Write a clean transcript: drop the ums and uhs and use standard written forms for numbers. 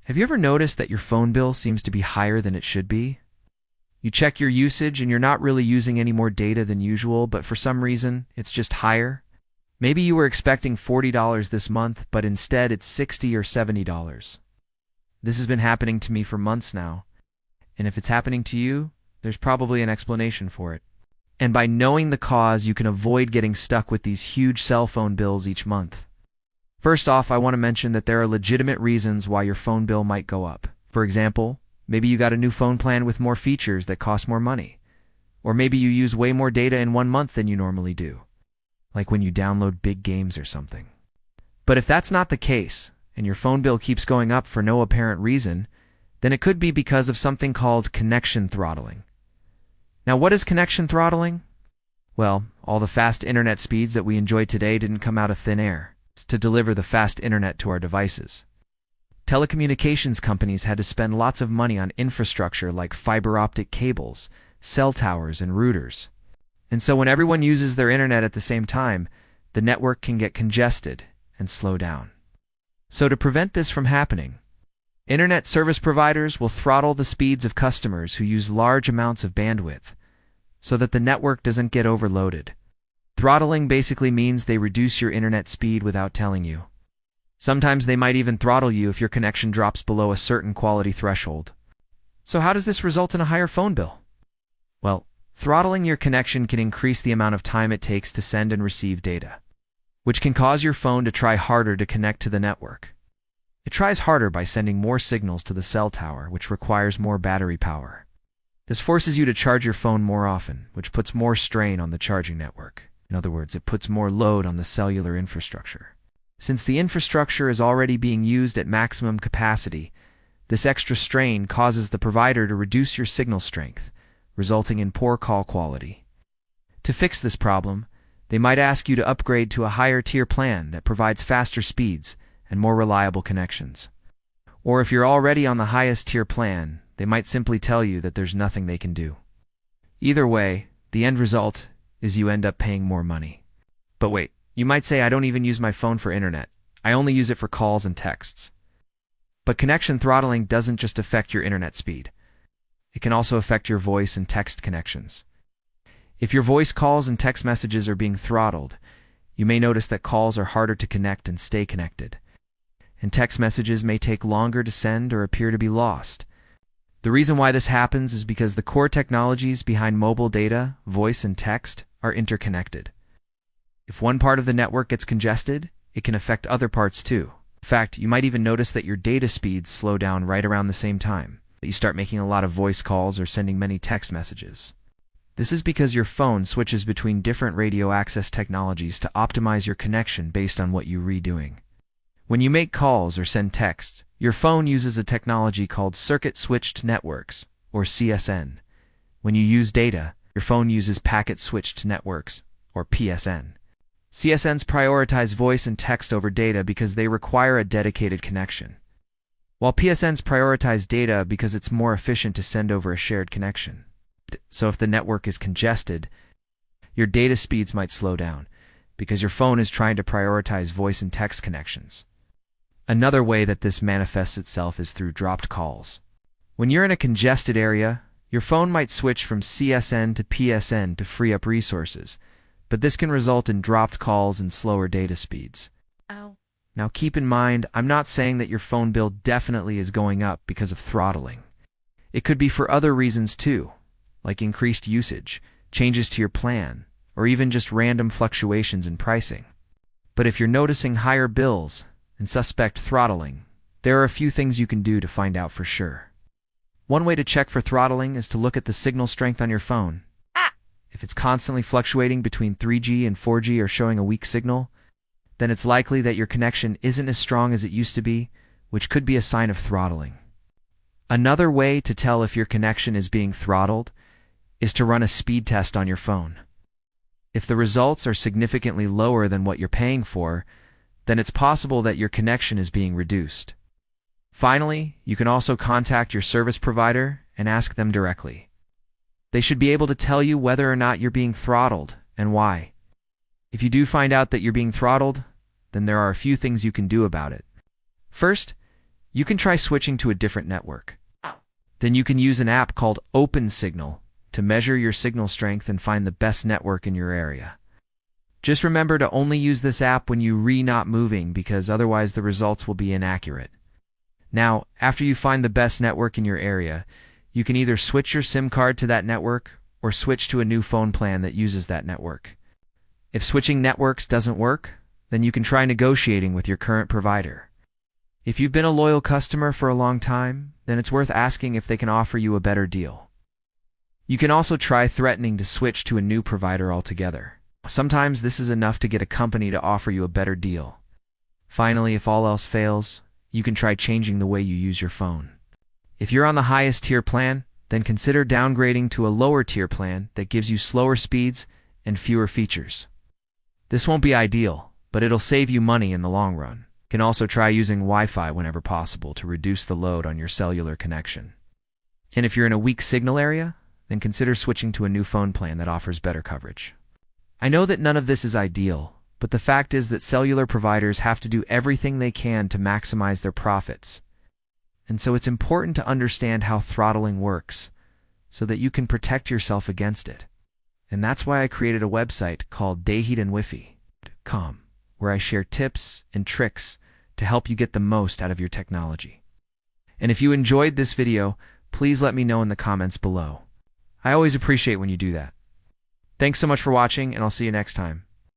Have you ever noticed that your phone bill seems to be higher than it should be? You check your usage and you're not really using any more data than usual, but for some reason, it's just higher. Maybe you were expecting $40 this month, but instead it's $60 or $70. This has been happening to me for months now, and if it's happening to you, there's probably an explanation for it. And by knowing the cause, you can avoid getting stuck with these huge cell phone bills each month. First off, I want to mention that there are legitimate reasons why your phone bill might go up. For example, maybe you got a new phone plan with more features that cost more money. Or maybe you use way more data in 1 month than you normally do, like when you download big games or something. But if that's not the case, and your phone bill keeps going up for no apparent reason, then it could be because of something called connection throttling. Now, what is connection throttling? Well, all the fast internet speeds that we enjoy today didn't come out of thin air. It's to deliver the fast internet to our devices. Telecommunications companies had to spend lots of money on infrastructure like fiber optic cables, cell towers, and routers. And so when everyone uses their internet at the same time, the network can get congested and slow down. So to prevent this from happening, internet service providers will throttle the speeds of customers who use large amounts of bandwidth so that the network doesn't get overloaded. Throttling basically means they reduce your internet speed without telling you. Sometimes they might even throttle you if your connection drops below a certain quality threshold. So how does this result in a higher phone bill? Well, throttling your connection can increase the amount of time it takes to send and receive data, which can cause your phone to try harder to connect to the network. It tries harder by sending more signals to the cell tower, which requires more battery power. This forces you to charge your phone more often, which puts more strain on the charging network. In other words, it puts more load on the cellular infrastructure. Since the infrastructure is already being used at maximum capacity, this extra strain causes the provider to reduce your signal strength, resulting in poor call quality. To fix this problem, they might ask you to upgrade to a higher tier plan that provides faster speeds and more reliable connections. Or if you're already on the highest tier plan, they might simply tell you that there's nothing they can do. Either way, the end result is you end up paying more money. But wait, you might say, I don't even use my phone for internet. I only use it for calls and texts. But connection throttling doesn't just affect your internet speed. It can also affect your voice and text connections. If your voice calls and text messages are being throttled, you may notice that calls are harder to connect and stay connected. And text messages may take longer to send or appear to be lost. The reason why this happens is because the core technologies behind mobile data, voice, and text are interconnected. If one part of the network gets congested, it can affect other parts too. In fact, you might even notice that your data speeds slow down right around the same time, that you start making a lot of voice calls or sending many text messages. This is because your phone switches between different radio access technologies to optimize your connection based on what you're redoing. When you make calls or send texts, your phone uses a technology called Circuit Switched Networks, or CSN. When you use data, your phone uses Packet Switched Networks, or PSN. CSNs prioritize voice and text over data because they require a dedicated connection, while PSNs prioritize data because it's more efficient to send over a shared connection. So if the network is congested, your data speeds might slow down because your phone is trying to prioritize voice and text connections. Another way that this manifests itself is through dropped calls. When you're in a congested area, your phone might switch from CSN to PSN to free up resources, but this can result in dropped calls and slower data speeds. Ow. Now keep in mind, I'm not saying that your phone bill definitely is going up because of throttling. It could be for other reasons too, like increased usage, changes to your plan, or even just random fluctuations in pricing. But if you're noticing higher bills and suspect throttling, there are a few things you can do to find out for sure. One way to check for throttling is to look at the signal strength on your phone. If it's constantly fluctuating between 3G and 4G or showing a weak signal, then it's likely that your connection isn't as strong as it used to be, which could be a sign of throttling. Another way to tell if your connection is being throttled is to run a speed test on your phone. If the results are significantly lower than what you're paying for, then it's possible that your connection is being reduced. Finally, you can also contact your service provider and ask them directly. They should be able to tell you whether or not you're being throttled and why. If you do find out that you're being throttled, then there are a few things you can do about it. First, You can try switching to a different network. Then you can use an app called OpenSignal to measure your signal strength and find the best network in your area. Just remember to only use this app when you're not moving, because otherwise the results will be inaccurate. Now, after you find the best network in your area, you can either switch your SIM card to that network or switch to a new phone plan that uses that network. If switching networks doesn't work, then you can try negotiating with your current provider. If you've been a loyal customer for a long time, then it's worth asking if they can offer you a better deal. You can also try threatening to switch to a new provider altogether. Sometimes this is enough to get a company to offer you a better deal. Finally, if all else fails, you can try changing the way you use your phone. If you're on the highest tier plan, then consider downgrading to a lower tier plan that gives you slower speeds and fewer features. This won't be ideal, but it'll save you money in the long run. You can also try using Wi-Fi whenever possible to reduce the load on your cellular connection. And if you're in a weak signal area, then consider switching to a new phone plan that offers better coverage. I know that none of this is ideal, but the fact is that cellular providers have to do everything they can to maximize their profits. And so it's important to understand how throttling works, so that you can protect yourself against it. And that's why I created a website called dayheatandwifi.com, where I share tips and tricks to help you get the most out of your technology. And if you enjoyed this video, please let me know in the comments below. I always appreciate when you do that. Thanks so much for watching, and I'll see you next time.